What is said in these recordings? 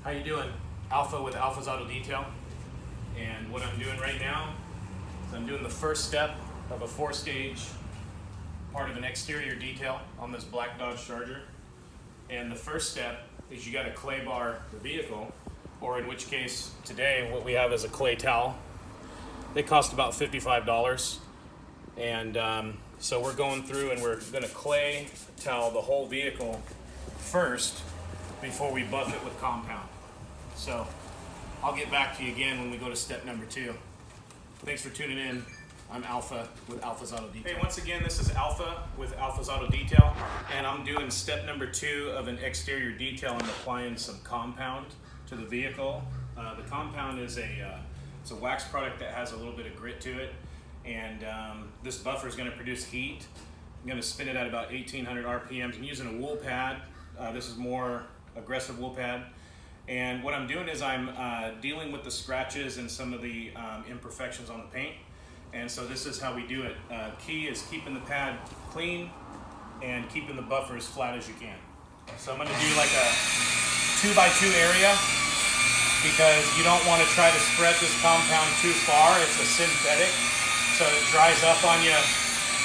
How you doing? Alpha with Alpha's Auto Detail. And what I'm doing right now is I'm doing the first step of a 4-stage part of an exterior detail on this black Dodge Charger. And the first step is you got to clay bar the vehicle, or in which case today what we have is a clay towel. They cost about $55. And so we're going through and we're going to clay towel the whole vehicle first before we buff it with compound. So I'll get back to you again when we go to step number 2. Thanks for tuning in. I'm Alpha with Alpha's Auto Detail. Hey, once again, this is Alpha with Alpha's Auto Detail, and I'm doing step number 2 of an exterior detail. I'm applying some compound to the vehicle. The compound is it's a wax product that has a little bit of grit to it, and this buffer is going to produce heat. I'm going to spin it at about 1800 RPMs. I'm using a wool pad. This is more aggressive wool pad. And what I'm doing is I'm dealing with the scratches and some of the imperfections on the paint. And so this is how we do it. Key is keeping the pad clean and keeping the buffer as flat as you can. So I'm going to do like a 2x2 area because you don't want to try to spread this compound too far. It's a synthetic, so it dries up on you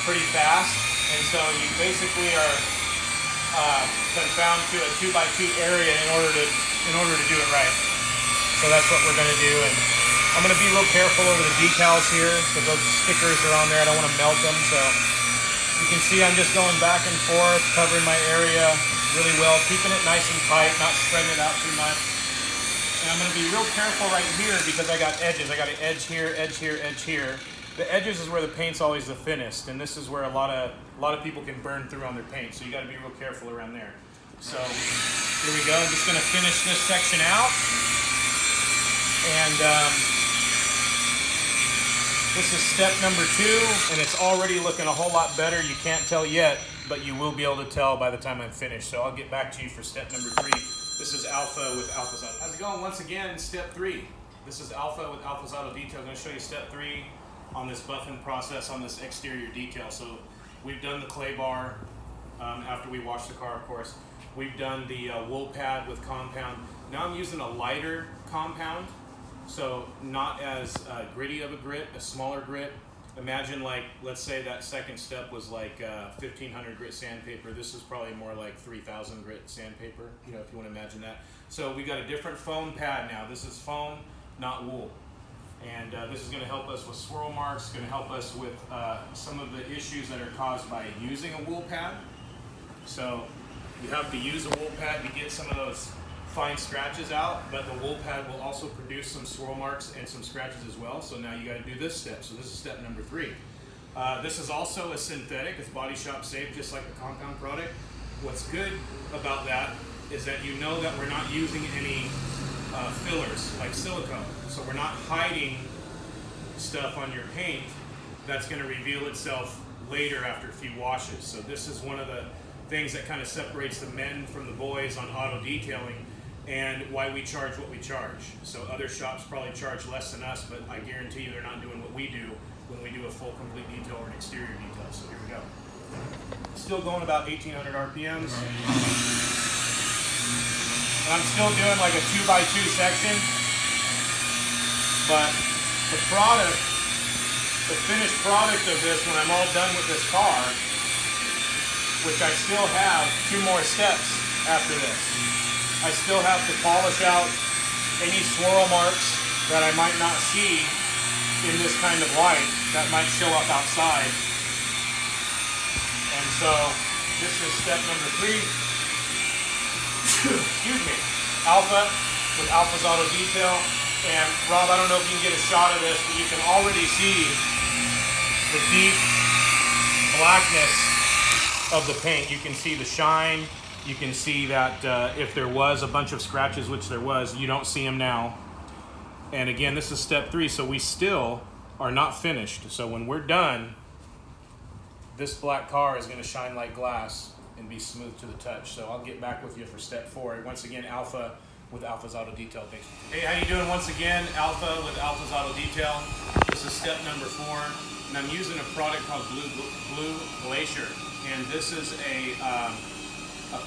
pretty fast. And so you basically are confound to a 2x2 area in order to do it right. So that's what we're going to do. And I'm going to be real careful over the decals here because those stickers are on there. I don't want to melt them. So you can see I'm just going back and forth, covering my area really well, keeping it nice and tight, not spreading it out too much. And I'm going to be real careful right here because I got edges. I got an edge here, edge here, edge here. The edges is where the paint's always the thinnest, and this is where a lot of people can burn through on their paint. So you got to be real careful around there. So here we go. I'm just going to finish this section out, and this is step number 2, and it's already looking a whole lot better. You can't tell yet, but you will be able to tell by the time I'm finished. So I'll get back to you for step number 3. This is Alpha with Alpha's Auto. How's it going? Once again, step 3. This is Alpha with Alpha's Auto Detail. I'm going to show you step 3 on this buffing process on this exterior detail. So we've done the clay bar after we wash the car, of course. We've done the wool pad with compound. Now I'm using a lighter compound, so not as gritty of a grit, a smaller grit. Imagine, like, let's say that second step was like 1500 grit sandpaper. This is probably more like 3000 grit sandpaper, you know, if you want to imagine that. So we got a different foam pad now. This is foam, not wool. And this is going to help us with swirl marks, going to help us with some of the issues that are caused by using a wool pad. So you have to use a wool pad to get some of those fine scratches out, but the wool pad will also produce some swirl marks and some scratches as well. So now you got to do this step. So this is step number 3. This is also a synthetic. It's Body Shop safe, just like the compound product. What's good about that is that you know that we're not using any fillers like silicone. So we're not hiding stuff on your paint that's going to reveal itself later after a few washes. So this is one of the things that kind of separates the men from the boys on auto detailing and why we charge what we charge. So other shops probably charge less than us, but I guarantee you they're not doing what we do when we do a full complete detail or an exterior detail. So here we go. Still going about 1800 RPMs. And I'm still doing like a 2x2 section, but the product, the finished product of this when I'm all done with this car, which I still have 2 more steps after this. I still have to polish out any swirl marks that I might not see in this kind of light that might show up outside. And so this is step number 3. Excuse me. Alpha with Alpha's Auto Detail. And Rob, I don't know if you can get a shot of this, but you can already see the deep blackness of the paint. You can see the shine. You can see that if there was a bunch of scratches, which there was, you don't see them now. And again, this is step 3, so we still are not finished. So when we're done, this black car is going to shine like glass and be smooth to the touch. So I'll get back with you for step 4. Once again, Alpha with Alpha's Auto Detail. Thanks. Hey, how you doing? Once again, Alpha with Alpha's Auto Detail. This is step number 4, and I'm using a product called Blue Glacier, and this is a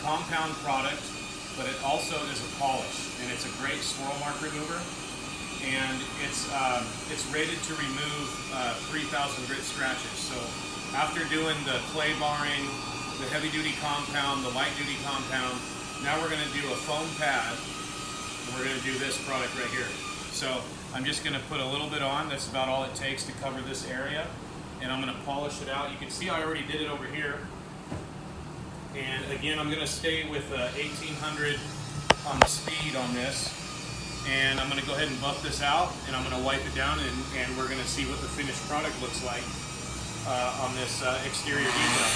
compound product, but it also is a polish. And if It's a great swirl mark remover, and it's rated to remove 3,000 grit scratches. So after doing the clay barring, the heavy duty compound, the light duty compound, now we're going to do a foam pad, and we're going to do this product right here. So I'm just going to put a little bit on. That's about all it takes to cover this area, and I'm going to polish it out. You can see I already did it over here. And again, I'm going to stay with 1800 on the speed on this, and I'm going to go ahead and buff this out, and I'm going to wipe it down, and we're going to see what the finished product looks like on this exterior detail.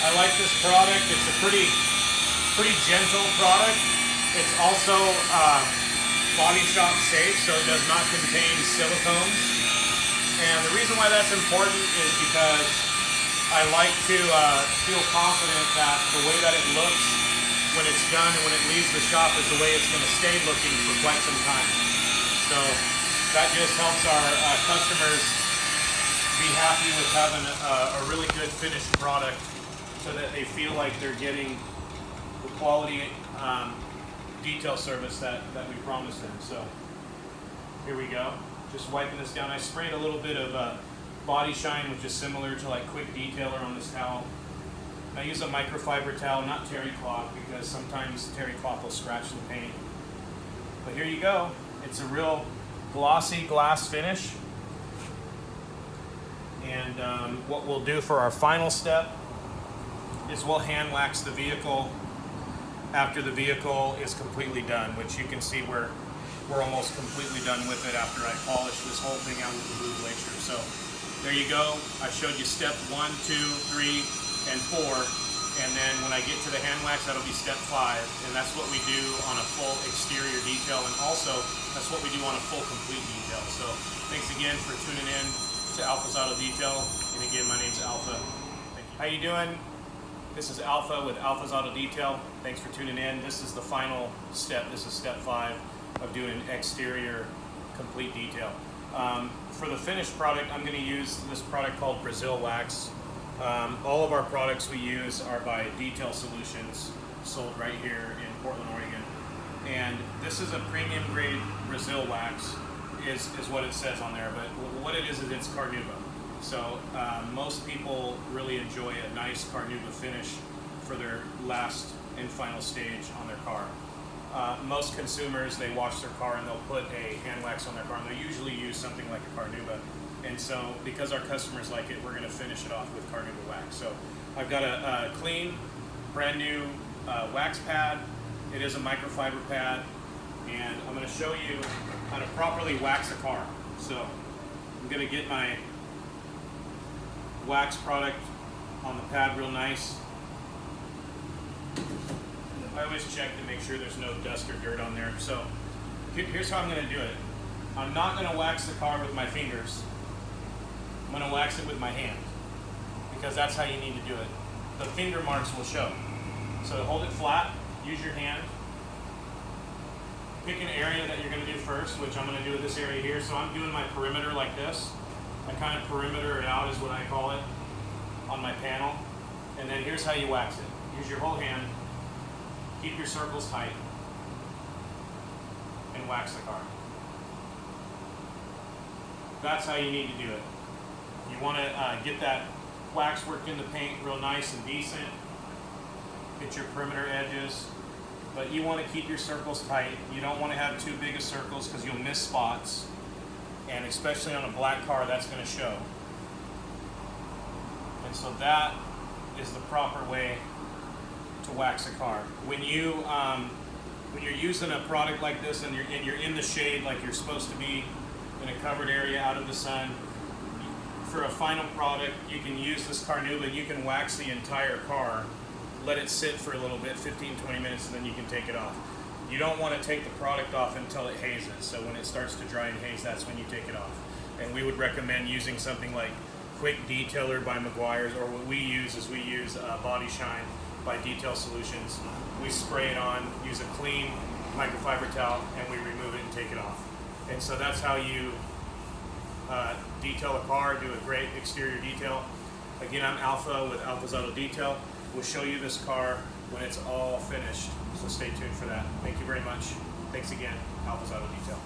I like this product. It's a pretty gentle product. It's also body shop safe, so it does not contain silicones. And the reason why that's important is because I like to feel confident that the way that it looks when it's done and when it leaves the shop is the way it's going to stay looking for quite some time. So that just helps our customers be happy with having a really good finished product, so that they feel like they're getting the quality detail service that we promised them. So here we go. Just wiping this down. I sprayed a little bit of Body Shine, which is similar to like Quick Detailer on this towel. I use a microfiber towel, not terry cloth, because sometimes terry cloth will scratch the paint. But here you go. It's a real glossy glass finish. And what we'll do for our final step is we'll hand wax the vehicle after the vehicle is completely done, which you can see we're almost completely done with it after I polish this whole thing out with the blue glacier. So there you go. I showed you step 1, 2, 3, and 4, and then when I get to the hand wax, that'll be step 5, and that's what we do on a full exterior detail, and also that's what we do on a full complete detail. So thanks again for tuning in to Alpha's Auto Detail, and again, my name's Alpha. Thank you. How you doing? This is Alpha with Alpha's Auto Detail. Thanks for tuning in. This is the final step. This is step 5 of doing exterior complete detail. For the finished product, I'm going to use this product called Brazil Wax. All of our products we use are by Detail Solutions, sold right here in Portland, Oregon. And this is a premium grade Brazil wax, is what it says on there. But what it is it's Carnauba. So most people really enjoy a nice Carnauba finish for their last and final stage on their car. Most consumers, they wash their car and they'll put a hand wax on their car, and they'll usually use something like a Carnauba. And so because our customers like it, we're going to finish it off with Carnauba wax. So I've got a clean, brand new wax pad. It is a microfiber pad, and I'm going to show you how to properly wax a car. So I'm going to get my wax product on the pad real nice. I always check to make sure there's no dust or dirt on there. So here's how I'm going to do it. I'm not going to wax the car with my fingers. I'm going to wax it with my hand, because that's how you need to do it. The finger marks will show. So to hold it flat, use your hand. Pick an area that you're going to do first, which I'm going to do this area here. So I'm doing my perimeter like this. I kind of perimeter it out is what I call it on my panel. And then here's how you wax it. Use your whole hand, keep your circles tight, and wax the car. That's how you need to do it. You want to get that wax worked in the paint real nice and decent. Get your perimeter edges, but you want to keep your circles tight. You don't want to have too big of circles because you'll miss spots. And especially on a black car, that's going to show. And so that is the proper way to wax a car. When you're using a product like this and you're in the shade like you're supposed to be, in a covered area out of the sun, for a final product, you can use this Carnauba and you can wax the entire car, let it sit for a little bit, 15-20 minutes, and then you can take it off. You don't want to take the product off until it hazes. So when it starts to dry and haze, that's when you take it off. And we would recommend using something like Quick Detailer by Meguiar's, or what we use is we use Body Shine by Detail Solutions. We spray it on, use a clean microfiber towel, and we remove it and take it off. And so that's how you detail a car, do a great exterior detail. Again, I'm Alpha with Alpha's Auto Detail. We'll show you this car when it's all finished, so stay tuned for that. Thank you very much. Thanks again, Alpha's Auto Detail.